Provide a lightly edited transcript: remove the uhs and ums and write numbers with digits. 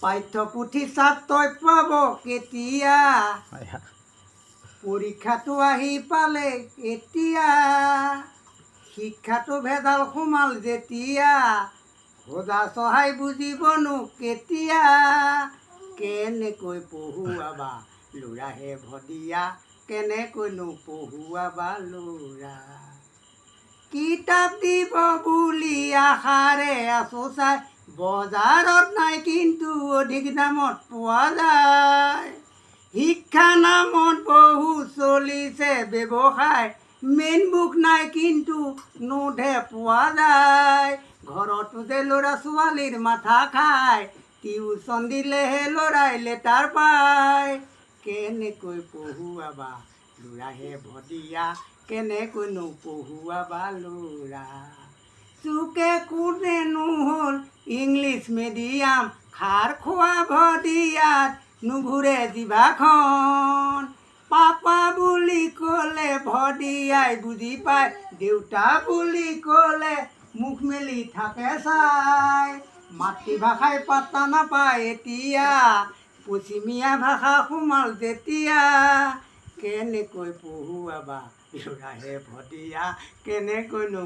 পাঠ্যপুথি ছাত্ৰই পাব কেতিয়া পৰীক্ষাটো আহি পালে এতিয়া শিক্ষাটো ভেজাল সোমাল যেতিয়া সজা চহাই বুজিবনো কেতিয়া কেনেকৈ পঢ়ুৱাবা ল'ৰাহে ভদিয়া কেনেকৈনো পঢ়ুৱাবা ল'ৰা কিতাপ দিব বুলি আশাৰে আছো চাই বজাৰত নাই কিন্তু অধিক দামত পোৱা যায় শিক্ষা নামত বহু চলিছে ব্যৱসায় মেইন বুক নাই কিন্তু নোটহে পোৱা যায় ঘৰতো যে ল'ৰা ছোৱালীৰ মাথা খায় টিউচন দিলেহে ল'ৰাই লেটাৰ পায় কেনেকৈ পঢ়ুৱাবা ল'ৰাহে ভদিয়া কেনেকৈনো পঢ়ুৱাবা ল'ৰা চুকে কোনে নহ'ল ইংলিছ মিডিয়াম খাৰ খোৱা ভদিয়াত নুঘূৰে জিভাখন পাপা বুলি ক'লে ভদিয়াই বুজি পায় দেউতা বুলি ক'লে মুখ মেলি থাকে চাই মাতৃভাষাই পাত্তা নাপায় এতিয়া পশ্চিমীয়া ভাষা সোমাল যেতিয়া কেনেকৈ পঢ়ুৱাবা ল'ৰাহে ভদিয়া কেনেকৈনো